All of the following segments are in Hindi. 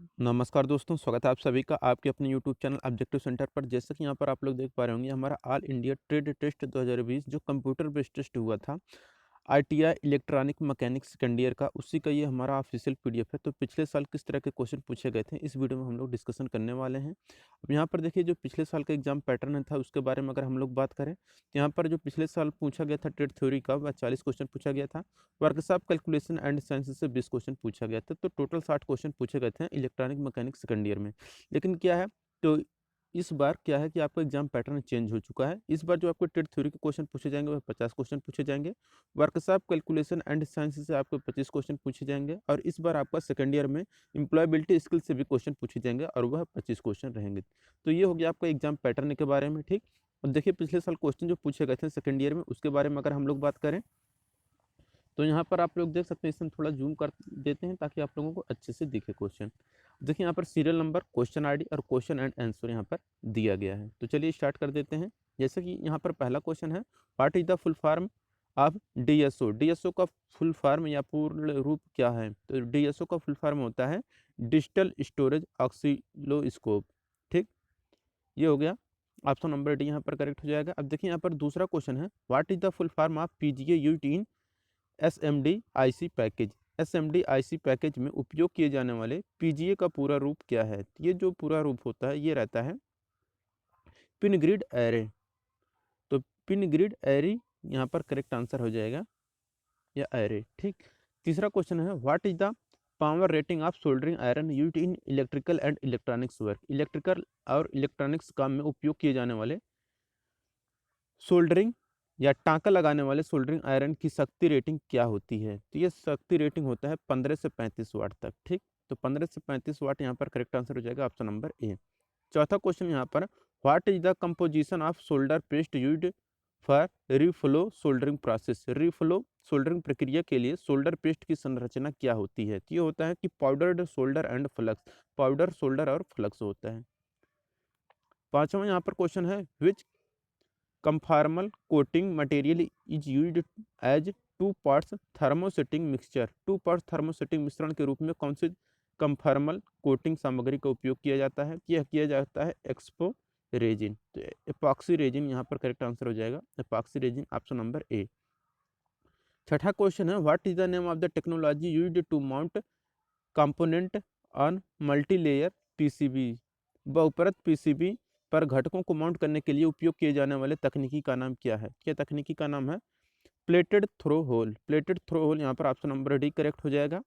नमस्कार दोस्तों, स्वागत है आप सभी का आपके अपने यूट्यूब चैनल ऑब्जेक्टिव सेंटर पर। जैसा कि यहाँ पर आप लोग देख पा रहे होंगे, हमारा ऑल इंडिया ट्रेड टेस्ट 2020 जो कंप्यूटर बेस्ड टेस्ट हुआ था, ITI electronic mechanics second year का, उसी का ये हमारा ऑफिशियल पीडीएफ है। तो पिछले साल किस तरह के क्वेश्चन पूछे गए थे, इस वीडियो में हम लोग डिस्कशन करने वाले हैं। अब यहाँ पर देखिए, जो पिछले साल का एग्जाम पैटर्न था उसके बारे में अगर हम लोग बात करें, तो यहाँ पर जो पिछले साल पूछा गया था ट्रेड थ्योरी का, वह 40 क्वेश्चन पूछा गया था। वर्कशॉप कैलकुलेशन एंड साइंस से 20 क्वेश्चन पूछा गया था। तो टोटल 60 क्वेश्चन पूछे गए थे इलेक्ट्रॉनिक मैकेनिक्स सेकंड ईयर में। लेकिन क्या है, तो इस बार क्या है कि आपका एग्जाम पैटर्न चेंज हो चुका है। इस बार जो आपको ट्रेड थ्योरी के क्वेश्चन पूछे जाएंगे वह 50 क्वेश्चन पूछे जाएंगे। वर्कशॉप कैलकुलेशन एंड साइंस से आपको 25 क्वेश्चन पूछे जाएंगे, और इस बार आपका सेकंड ईयर में एम्प्लॉयबिलिटी स्किल से भी क्वेश्चन पूछे जाएंगे, और वह 25 क्वेश्चन रहेंगे। तो ये हो गया आपका एग्जाम पैटर्न के बारे में, ठीक। और देखिए, पिछले साल क्वेश्चन जो पूछे गए थे सेकंड ईयर में, उसके बारे में अगर हम लोग बात करें, तो यहाँ पर आप लोग देख सकते हैं। इसे हम थोड़ा जूम कर देते हैं ताकि आप लोगों को अच्छे से दिखे क्वेश्चन। देखिए, यहाँ पर सीरियल नंबर, क्वेश्चन आईडी और क्वेश्चन एंड आंसर यहाँ पर दिया गया है। तो चलिए स्टार्ट कर देते हैं। जैसे कि यहाँ पर पहला क्वेश्चन है, what is the full form of DSO. DSO का फुल फॉर्म या पूर्ण रूप क्या है? तो डीएसओ का फुल फॉर्म होता है डिजिटल स्टोरेज ऑक्सीलोस्कोप, ठीक। ये हो गया, ऑप्शन नंबर डी यहाँ पर करेक्ट हो जाएगा। अब देखिए, यहाँ पर दूसरा क्वेश्चन है, what is the full form of PGA UT in SMD-IC package. SMD-IC package में उपयोग किए जाने वाले पीजीए का पूरा रूप क्या है? ये जो पूरा रूप होता है ये रहता है पिन ग्रिड एरे। तो पिन ग्रिड एरे यहाँ पर करेक्ट आंसर हो जाएगा, या एरे, ठीक। तीसरा क्वेश्चन है, what is the power rating of soldering iron used in electrical and electronics work. Electrical और इलेक्ट्रॉनिक्स काम में उपयोग किए जाने वाले सोल्डरिंग या टाँका लगाने वाले सोल्डरिंग आयरन की शक्ति रेटिंग क्या होती है? तो ये शक्ति रेटिंग होता है 15 से 35 वाट तक, ठीक। तो 15 से 35 वाट यहाँ पर करेक्ट आंसर हो जाएगा, ऑप्शन नंबर ए। चौथा क्वेश्चन यहाँ पर, what is the composition of solder paste used for reflow soldering process. Reflow soldering प्रक्रिया के लिए सोल्डर पेस्ट की संरचना क्या होती है? तो ये होता है कि powdered solder and flux, powder solder और फ्लक्स होता है। पांचवा यहाँ पर क्वेश्चन है, which conformal coating material is used as two parts thermosetting mixture. Two parts thermosetting मिश्रण के रूप में कौन सी कंफार्मल कोटिंग सामग्री का उपयोग किया जाता है? यह किया जाता है एक्सपो रेजिन। तो एपॉक्सी रेजिन यहाँ पर करेक्ट आंसर हो जाएगा, epoxy resin, option number A. छठा क्वेश्चन है, what is the name of the technology used to mount component on multilayer PCB. बहुपरत पीसीबी पर घटकों को माउंट करने के लिए उपयोग किए जाने वाले तकनीकी का नाम क्या है? क्या तकनीकी का नाम है? Plated through hole. Plated through hole यहाँ पर ऑप्शन नंबर डी करेक्ट हो जाएगा।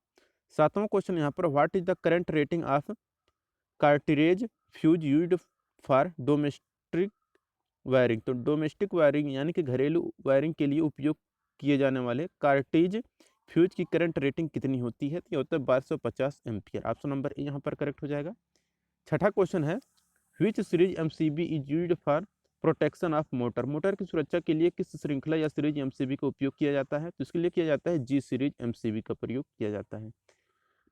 सातवां क्वेश्चन यहाँ पर, what is the current rating of cartridge fuse used for domestic wiring. तो डोमेस्टिक वायरिंग यानी कि घरेलू वायरिंग के लिए उपयोग किए जाने वाले कार्टिज फ्यूज की करंट रेटिंग कितनी होती है? तो ये होता है 1250 एम्पियर, ऑप्शन नंबर ए यहाँ पर करेक्ट हो जाएगा। छठा क्वेश्चन है, which series MCB is used for protection of motor. Motor की सुरक्षा के लिए किस श्रृंखला या सीरीज एमसीबी का उपयोग किया जाता है? तो इसके लिए किया जाता है जी सीरीज एमसीबी का प्रयोग किया जाता है।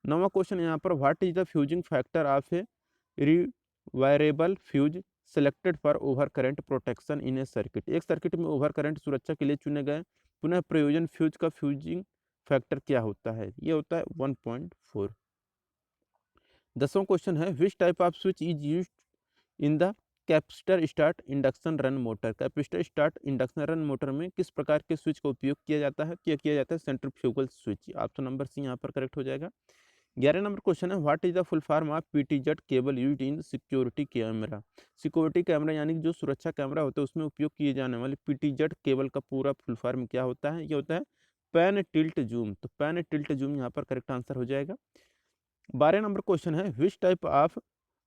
नौवां क्वेश्चन यहाँ पर, what is the fusing factor of a rewirable fuse selected for over current protection in a circuit. एक सर्किट में ओवर करंट सुरक्षा के लिए चुने गए पुनः प्रयोजन फ्यूज का फ्यूजिंग फैक्टर क्या होता है? ये होता है 1.4। 10वां क्वेश्चन है, which type off switch is used in the capacitor start induction run motor. Capacitor start induction run motor में किस प्रकार के स्विच का उपयोग किया जाता है? किया जाता है centrifugal switch, option number C यहाँ पर करेक्ट हो जाएगा। 11 नंबर क्वेश्चन है, what is the full form of PTZ cable used in security camera. Security camera यानी कि जो सुरक्षा कैमरा होता है उसमें उपयोग किए जाने वाले पीटीजेड केबल का पूरा फुल फॉर्म क्या होता है? ये होता है पैन टिल्ट जूम। तो पैन टिल्ट जूम यहाँ पर करेक्ट आंसर हो जाएगा। 12 नंबर क्वेश्चन है, which type of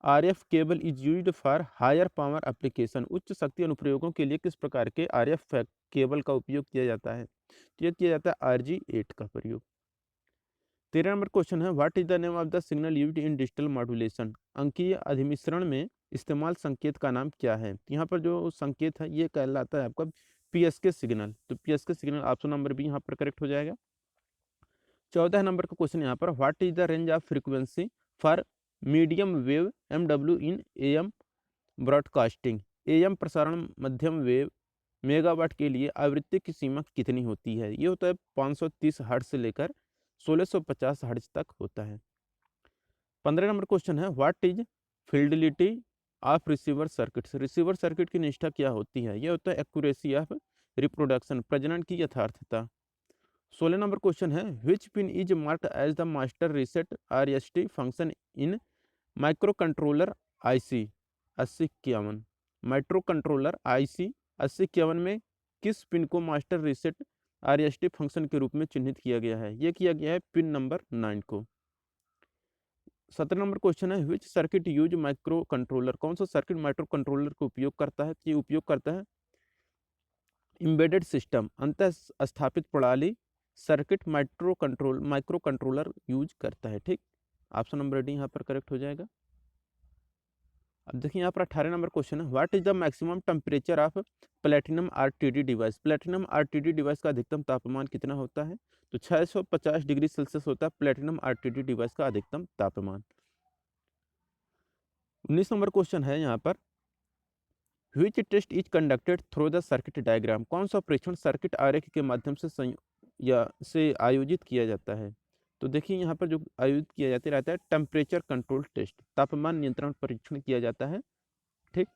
RF cable is used for higher power application. उच्च शक्ति अनुप्रयोगों के लिए किस प्रकार के आरएफ केबल का उपयोग किया जाता है? तो यह किया जाता है आरजी8 का प्रयोग। 13 नंबर क्वेश्चन है, what is the name of the signal used in digital modulation. अंकीय अधिमिश्रण में इस्तेमाल संकेत का नाम क्या है? तो यहाँ पर जो संकेत है ये कहलाता है आपका पीएसके सिग्नल। तो PSK signal, option number B यहाँ पर करेक्ट हो जाएगा। 14 नंबर का क्वेश्चन यहाँ पर, what is the range of frequency for medium wave MW in AM broadcasting. AM प्रसारण मध्यम वेव मेगावाट के लिए आवृत्ति की सीमा कितनी होती है? ये होता है 530 हर्ट्ज से लेकर 1650 हर्ट्ज तक होता है। 15 नंबर क्वेश्चन है, what is fidelity of receiver circuits. Receiver circuit की निष्ठा क्या होती है? ये होता है एक्यूरेसी ऑफ रिप्रोडक्शन, प्रजनन की यथार्थता। 16 नंबर क्वेश्चन है, which pin is marked as the master reset RST function in microcontroller IC 8051। Microcontroller IC 8051 में किस पिन को मास्टर रीसेट RST फंक्शन के रूप में चिन्हित किया गया है? ये किया गया है पिन नंबर 9 को। 17 नंबर क्वेश्चन है, विच सर्किट यूज माइक्रो कंट्रोलर। कौन सा सर्किट माइक्रो कंट्रोलर को उपयोग करता है? ये उपयोग करता है एम्बेडेड सिस्टम, अंतः स्थापित प्रणाली सर्किट माइक्रो कंट्रोलर यूज करता है। ठीक, ऑप्शन नंबर डी यहाँ पर करेक्ट हो जाएगा। अब देखिए यहाँ पर 18 नंबर क्वेश्चन है, what is the maximum temperature of platinum RTD device. Platinum RTD device का अधिकतम तापमान कितना होता है? तो 650 डिग्री सेल्सियस होता है प्लेटिनम RTD डिवाइस का अधिकतम तापमान। 19 नंबर क्वेश्चन है यहाँ पर, which test is conducted through the circuit diagram. कौन सा परीक्षण सर्किट आरेख के माध्यम से आयोजित किया जाता है? तो देखिए यहाँ पर जो आयोजित किया जाता रहता है टेम्परेचर कंट्रोल टेस्ट, तापमान नियंत्रण परीक्षण किया जाता है। ठीक,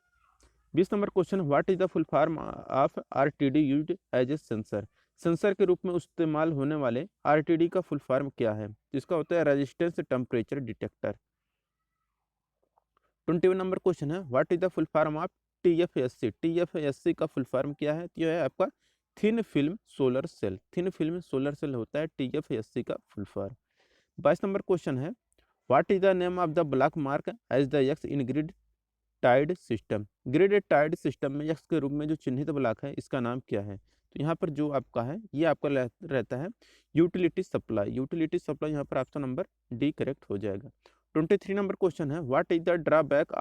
20 number question, what is the full form of RTD used as a sensor. Sensor के रूप में इस्तेमाल होने वाले RTD का फुल फॉर्म क्या है? इसका होता है resistance temperature detector. 21 number question है, what is the full form of TFSC। TFSC का फुल फॉर्म क्या है? तो यह है आपका thin film solar cell. Thin film solar cell होता है TFSC का फुल फॉर्म। 22 नंबर क्वेश्चन है, what is the name of the block mark as the X in grid tied system. Grid tied system में X के रूप में जो चिन्हित ब्लॉक है इसका नाम क्या है? तो यहाँ पर जो आपका है ये आपका रहता है यूटिलिटी सप्लाई। यूटिलिटी सप्लाई यहाँ पर ऑप्शन नंबर डी करेक्ट हो जाएगा। 23 नंबर क्वेश्चन है, what is the drawback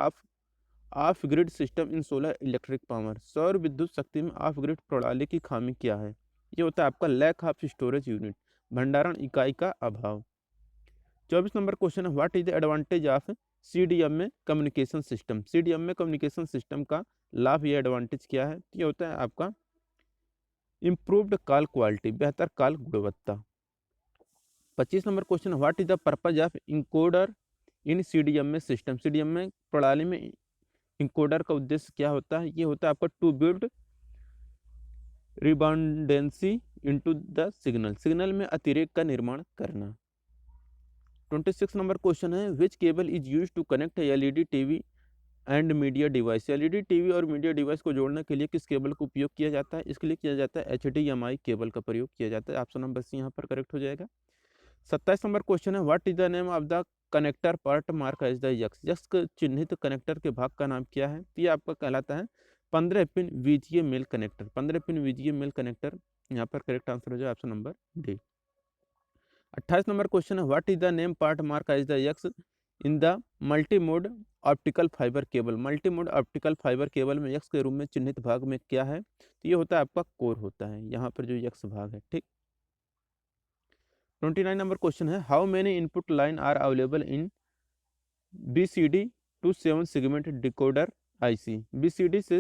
of grid system in solar electric power. सौर विद्युत शक्ति में ऑफ ग्रिड प्रणाली की खामी क्या है? ये होता है आपका लैक ऑफ स्टोरेज यूनिट, भंडारण इकाई का अभाव। 24 नंबर क्वेश्चन है, what is the advantage of CDM में कम्युनिकेशन सिस्टम। CDM में कम्युनिकेशन सिस्टम का लाभ या एडवांटेज क्या है? ये होता है आपका इम्प्रूव्ड कॉल क्वालिटी, बेहतर कॉल गुणवत्ता। 25 number question, what is the purpose of encoder in CDM में सिस्टम। CDM में प्रणाली में इंकोडर का उद्देश्य क्या होता है? ये होता है आपका to build redundancy into the signal, signal में अतिरेक का निर्माण करना। 26 नंबर क्वेश्चन है, which cable is use to connect LED TV and media device. LED TV और मीडिया डिवाइस को जोड़ने के लिए किस केबल का उपयोग किया जाता है? इसके लिए किया जाता है HDMI केबल का प्रयोग किया जाता है। ऑप्शन नंबर सी यहाँ पर करेक्ट हो जाएगा। 27 नंबर क्वेश्चन है, what is the name of the connector part mark as the X के चिन्हित कनेक्टर के भाग का नाम क्या है? तो ये आपका कहलाता है 15 pin VGA male connector. 15 pin VGA male connector यहाँ पर करेक्ट आंसर हो जाए option number D. 28 number question है, what is the name part mark as the X in the multimode optical fibre cable. Multimode optical fibre cable में यक्स के रूप में चिन्हित भाग में क्या है? तो ये होता है आपका कोर होता है, यहाँ पर जो यक्स भाग है। ठीक, 29 नंबर क्वेश्चन है, how many input line are available in BCD to 7 segment decoder IC। BCD से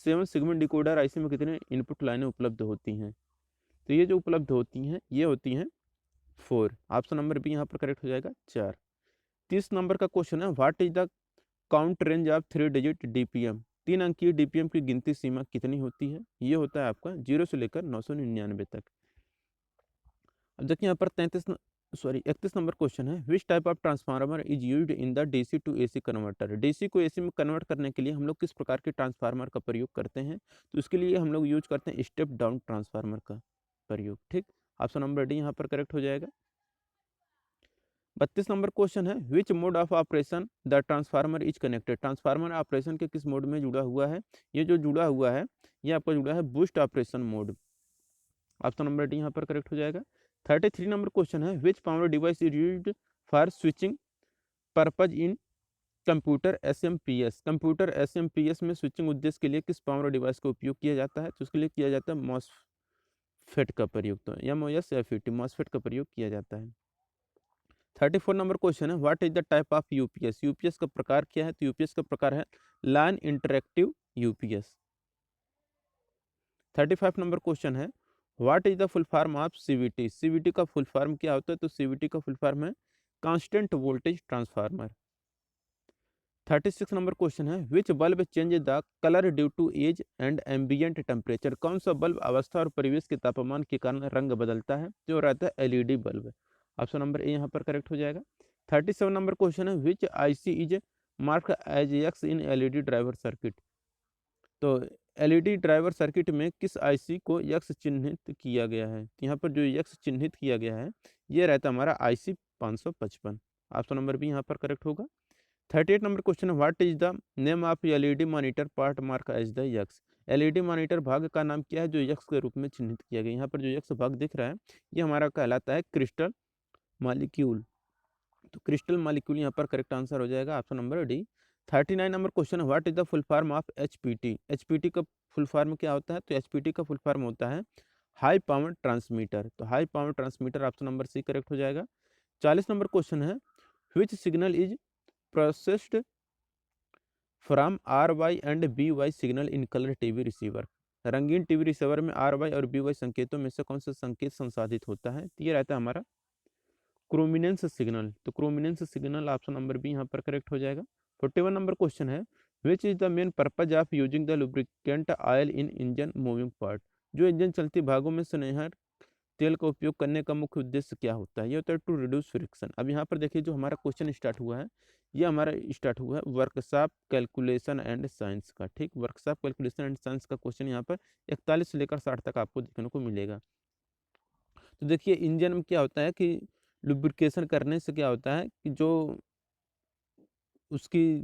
7 सेगमेंट डिकोडर IC में कितने इनपुट लाइनें उपलब्ध होती हैं? तो ये जो उपलब्ध होती हैं ये होती हैं 4। ऑप्शन नंबर बी यहाँ पर करेक्ट हो जाएगा 4। 30 नंबर का क्वेश्चन है, what is the count range of 3 digit DPM। 3 अंकीय DPM की गिनती सीमा कितनी होती है? ये होता है आपका 0 से लेकर 999 तक। अब देखिए यहाँ पर 31 नंबर क्वेश्चन है, which type of transformer is used in the DC to AC converter. DC को AC में कन्वर्ट करने के लिए हम लोग किस प्रकार के ट्रांसफार्मर का प्रयोग करते हैं? तो इसके लिए हम लोग यूज करते हैं स्टेप डाउन ट्रांसफार्मर का प्रयोग। ठीक, ऑप्शन नंबर डी यहाँ पर करेक्ट हो जाएगा। 32 नंबर क्वेश्चन है, which mode of operation the transformer is connected. Transformer operation के किस मोड में जुड़ा हुआ है? ये जो जुड़ा हुआ है ये आपका जुड़ा है boost operation mode. Option number D यहाँ पर करेक्ट हो जाएगा। 33 नंबर क्वेश्चन है, which power device is used for switching purpose in computer SMPS। Computer SMPS में स्विचिंग उद्देश्य के लिए किस पावर डिवाइस का उपयोग किया जाता है? तो उसके लिए किया जाता है मॉसफेट का प्रयोग। तो MOSFET मॉसफेट का प्रयोग किया जाता है। 34 नंबर क्वेश्चन है, what is the type of UPS। UPS का प्रकार क्या है? तो UPS का प्रकार है line interactive UPS। 35 number question है, what is the full form of CVT। CVT का फुल फॉर्म क्या होता है? तो CVT का फुल फॉर्म है constant voltage transformer. 36 number question है, which bulb change the colour due to age and ambient temperature. कौन सा बल्ब अवस्था और परिवेश के तापमान के कारण रंग बदलता है? जो रहता है LED bulb. Option number A यहाँ पर करेक्ट हो जाएगा। 37 नंबर क्वेश्चन है, which IC is mark as X in LED driver circuit. तो एलईडी ड्राइवर सर्किट में किस आईसी को यक्स चिन्हित किया गया है? यहाँ पर जो यक्स चिन्हित किया गया है ये रहता है हमारा आईसी 555। ऑप्शन नंबर बी यहाँ पर करेक्ट होगा। 38 नंबर क्वेश्चन है, what is the name of LED monitor part mark as the X. LED monitor भाग का नाम क्या है जो यक्स के रूप में चिन्हित किया गया? यहाँ पर जो यक्स भाग दिख रहा है ये हमारा कहलाता है क्रिस्टल मॉलिक्यूल। तो क्रिस्टल मॉलिक्यूल यहाँ पर करेक्ट आंसर हो जाएगा, option number D. 39 number question है, what is the full form of HPT. HPT का फुल फॉर्म क्या होता है? तो एचपीटी का फुल फॉर्म होता है हाई पावर ट्रांसमीटर। तो high power transmitter option number C correct हो जाएगा। 40 नंबर क्वेश्चन है, which signal is processed from R Y and B Y signal in colour TV receiver. रंगीन टीवी रिसीवर में आर वाई और बी वाई संकेतों में से कौन सा संकेत संसाधित होता है? तो ये रहता है हमारा क्रोमिनेंस सिग्नल। तो chrominance signal option number B यहाँ पर करेक्ट हो जाएगा। 41 नंबर क्वेश्चन है, which is the main purpose of using the lubricant oil in engine moving part. जो इंजन चलती भागों में सुनहर तेल का उपयोग करने का मुख्य उद्देश्य क्या होता है? ये होता है टू रिड्यूस फ्रिक्शन। अब यहाँ पर देखिए जो हमारा क्वेश्चन स्टार्ट हुआ है ये हमारा स्टार्ट हुआ है वर्कशॉप कैलकुलेशन एंड साइंस का। ठीक, वर्कशॉप कैलकुलेशन एंड साइंस का क्वेश्चन यहाँ पर 41 से लेकर 60 तक आपको देखने को मिलेगा। तो देखिए इंजन में क्या होता है कि लुब्रिकेशन करने से क्या होता है कि जो उसकी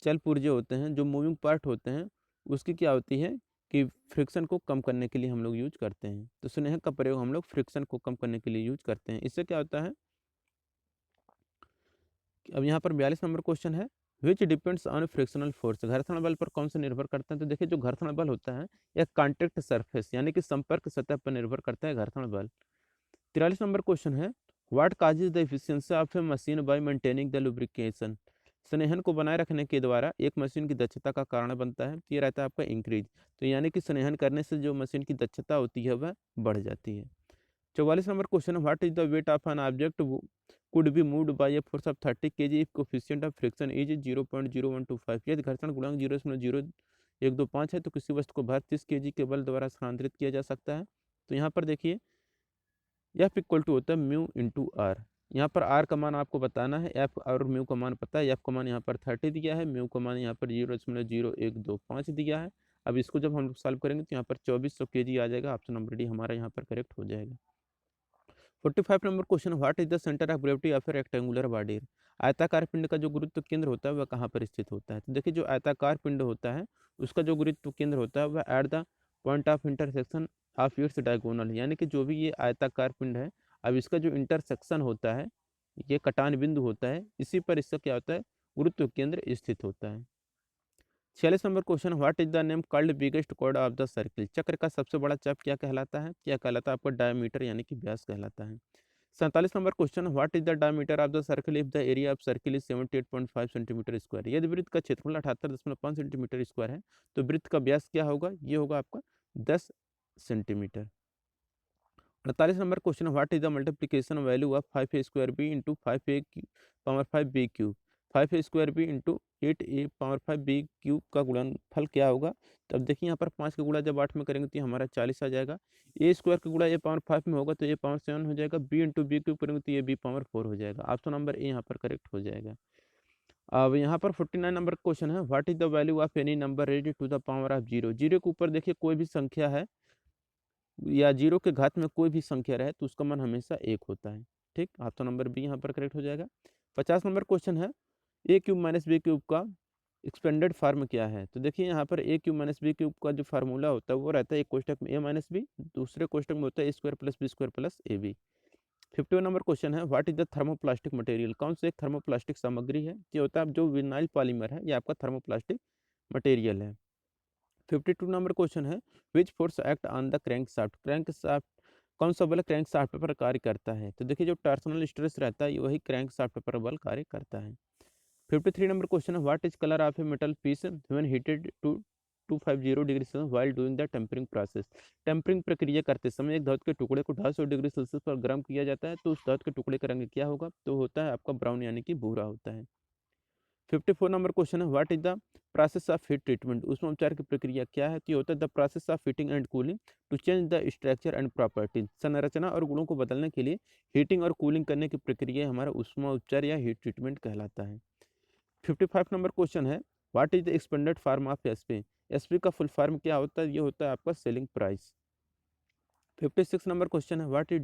चल पुर्जे होते हैं, जो मूविंग पार्ट होते हैं, उसकी क्या होती है कि फ्रिक्शन को कम करने के लिए हम लोग यूज करते हैं। तो स्नेहक का प्रयोग हम लोग फ्रिक्शन को कम करने के लिए यूज करते हैं। इससे क्या होता है, अब यहाँ पर 42 नंबर क्वेश्चन है, which depends on frictional force. घर्षण बल पर कौन सा निर्भर करता है? तो देखिए जो घर्षण बल होता है यह कॉन्टेक्ट सरफेस यानी कि संपर्क सतह पर निर्भर करता है घर्षण बल। 43 नंबर क्वेश्चन है, what causes the efficiency of a machine by maintaining the lubrication. स्नेहन को बनाए रखने के द्वारा एक मशीन की दक्षता का कारण बनता है। तो ये रहता है आपका इंक्रीज। तो यानी कि स्नेहन करने से जो मशीन की दक्षता होती है वह बढ़ जाती है। 44 number question, what is the weight of an object could be moved by a force of 30 kg if coefficient of friction is 0.0125। यदि घर्षण गुणांक 0.0125 है तो किसी वस्तु को भार 30 kg के बल द्वारा स्थानांतरित किया जा सकता है। तो यहाँ पर देखिए एफ इक्वल टू होता है म्यू इंटू आर। यहाँ पर आर का मान आपको बताना है, एफ और म्यू का मान पता है। एफ का मान यहाँ पर 30 दिया है, म्यू का मान यहाँ पर 0.0125 दिया है। अब इसको जब हम लोग सॉल्व करेंगे तो यहाँ पर 2400 kg आ जाएगा। ऑप्शन नंबर डी हमारा यहाँ पर करेक्ट हो जाएगा। 45 number question, what is the centre of gravity of A rectangular body. आयताकार पिंड का जो गुरुत्व केंद्र होता है वह कहाँ पर स्थित होता है? तो देखिए जो आयताकार पिंड होता है उसका जो गुरुत्व केंद्र होता है वह at the point of intersection of its diagonal. यानी कि जो भी ये आयताकार पिंड है, अब इसका जो इंटरसेक्शन होता है, ये कटान बिंदु होता है, इसी पर इसका क्या होता है गुरुत्व केंद्र स्थित होता है। 46 number question, what is the name called biggest chord of the circle. चक्र का सबसे बड़ा चाप क्या कहलाता है? क्या कहलाता है आपका डायमीटर यानी कि व्यास कहलाता है। 47 number question, what is the diameter of the circle if the area of circle is 78.5 centimetre square. यदि वृत्त का क्षेत्रफल 78.5 सेंटीमीटर स्क्वायर है तो वृत्त का व्यास क्या होगा? ये होगा आपका 10 centimetre. 48 number question, what is the multiplication value of 5a square B into 5a power 5 B cube. 5a square B into 8a power 5 B cube का गुणनफल क्या होगा? तो अब देखिए यहाँ पर 5 का गुणा जब 8 में करेंगे तो ये हमारा 40 आ जाएगा। ए स्क्वायर का गुणा ए पावर 5 में होगा तो ए पावर 7 हो जाएगा। बी इंटू बी क्यूब करेंगे तो ये बी पावर 4 हो जाएगा। ऑप्शन नंबर ए यहाँ पर करेक्ट हो जाएगा। अब यहाँ पर 49 नंबर क्वेश्चन है, what is the value of any number raise to the power of zero. Zero के ऊपर देखिए कोई भी संख्या है या जीरो के घात में कोई भी संख्या रहे तो उसका मान हमेशा 1 होता है। ठीक, ऑप्शन नंबर बी यहाँ पर करेक्ट हो जाएगा। 50 नंबर क्वेश्चन है, ए क्यूब माइनस बी क्यूब का एक्सपेंडेड फार्म क्या है। तो देखिए यहाँ पर ए क्यूब माइनस बी क्यूब का जो फार्मूला होता है वो रहता है एक कोष्टक में ए माइनस बी, दूसरे कोष्टक में होता है A square plus B square plus A B. 51 number question है, what is the thermoplastic material. कौन सा एक थर्मोप्लास्टिक सामग्री है? ये होता है जो विनाइल पॉलीमर है, ये आपका थर्मोप्लास्टिक मटेरियल है। 52 नंबर क्वेश्चन है, which force act on the crank shaft. Crank shaft कौन सा बल क्रैंक शाफ्ट पर कार्य करता है? तो देखिए जो टॉर्सनल स्ट्रेस रहता है वही क्रैंक शाफ्ट पर बल कार्य करता है। 53 नंबर क्वेश्चन है, what is colour of a metal piece when heated to 250 degree Celsius while doing the tempering process. Tempering प्रक्रिया करते समय एक धातु के टुकड़े को 250 डिग्री सेल्सियस पर गर्म किया जाता है, तो उस धातु के टुकड़े का रंग क्या होगा? तो होता है आपका ब्राउन यानी कि भूरा होता है। 54 नंबर क्वेश्चन है, what is the process of heat treatment? उसमें उपचार की प्रक्रिया क्या है? तो ये होता है the process of heating and cooling to change the structure and properties. संरचना और गुणों को बदलने के लिए हीटिंग और कूलिंग करने की प्रक्रिया हमारा ऊष्मा उपचार या हीट ट्रीटमेंट कहलाता है। 55 नंबर क्वेश्चन है, what is the expanded form of SP? SP का फुल फॉर्म क्या होता है? ये होता है आपका सेलिंग प्राइस। 56 नंबर क्वेश्चन है, what is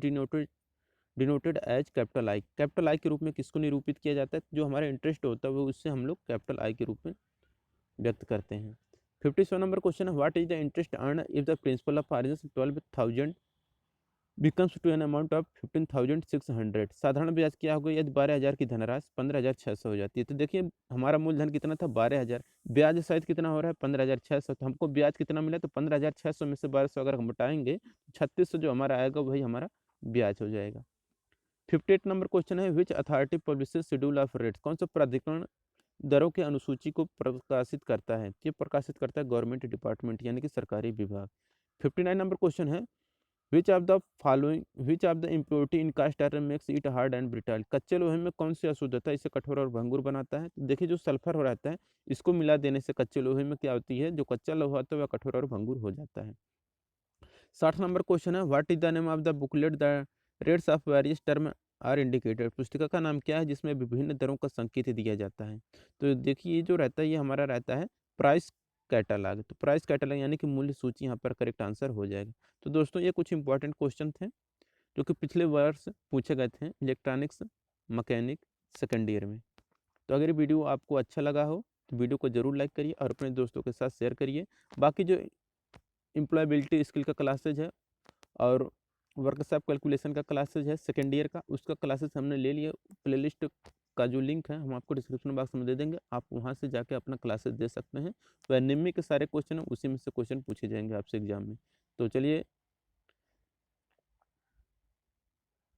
denoted as capital I? Capital I के रूप में किसको निरूपित किया जाता है? जो हमारा इंटरेस्ट होता है वो उससे हम लोग कैपिटल आई के रूप में व्यक्त करते हैं। 57 नंबर क्वेश्चन है, what is the interest earn if the principal of origin 12,000 becomes to an amount of 15,600? साधारण ब्याज क्या होगा यदि 12,000 की धनराशि 15,600 हो जाती है? तो देखिए हमारा मूलधन कितना था? 12,000। ब्याज सहित कितना हो रहा है? 15,600। तो हमको ब्याज कितना मिला? तो 15,600 में से 1200 अगर हम घटाएंगे 3600 जो हमारा आएगा वही हमारा ब्याज हो जाएगा। 58 नंबर क्वेश्चन है, which authority publishes schedule of rates? कौन सा प्राधिकरण दरों की अनुसूची को प्रकाशित करता है? ये प्रकाशित करता है गवर्नमेंट डिपार्टमेंट यानी कि सरकारी विभाग। 59 नंबर क्वेश्चन है, which of the impurity in cast iron makes it hard and brittle? कच्चे लोहे में कौन सी अशुद्धता इसे कठोर और भंगुर बनाता है? तो देखिए जो सल्फर हो रहता है इसको मिला देने से कच्चे लोहे में क्या होती है? जो कच्चा लोहा होता है वह कठोर और भंगुर हो जाता है। 60 नंबर क्वेश्चन है, what is the name of the booklet the rates of various term are indicated? पुस्तिका का नाम क्या है जिसमें विभिन्न दरों का संकेत दिया जाता है? तो देखिए ये जो रहता है ये हमारा रहता है प्राइस कैटलॉग। तो प्राइस कैटलॉग यानी कि मूल्य सूची यहाँ पर करेक्ट आंसर हो जाएगा। तो दोस्तों ये कुछ इंपॉर्टेंट क्वेश्चन थे जो कि पिछले वर्ष पूछे गए थे इलेक्ट्रॉनिक्स मैकेनिक सेकेंड ईयर में। तो अगर ये वीडियो आपको अच्छा लगा हो तो वीडियो को जरूर लाइक करिए और अपने दोस्तों के साथ शेयर करिए। बाकी जो एम्प्लॉयबिलिटी स्किल का क्लासेज है और वर्कशॉप कैलकुलेशन का क्लासेज है सेकेंड ईयर का, उसका क्लासेस हमने ले लिया। प्लेलिस्ट का जो लिंक है हम आपको डिस्क्रिप्शन बॉक्स में दे देंगे, आप वहां से जाके अपना क्लासेस दे सकते हैं। तो एनिमी के सारे क्वेश्चन हैं उसी में से क्वेश्चन पूछे जाएंगे आपसे एग्जाम में। तो चलिए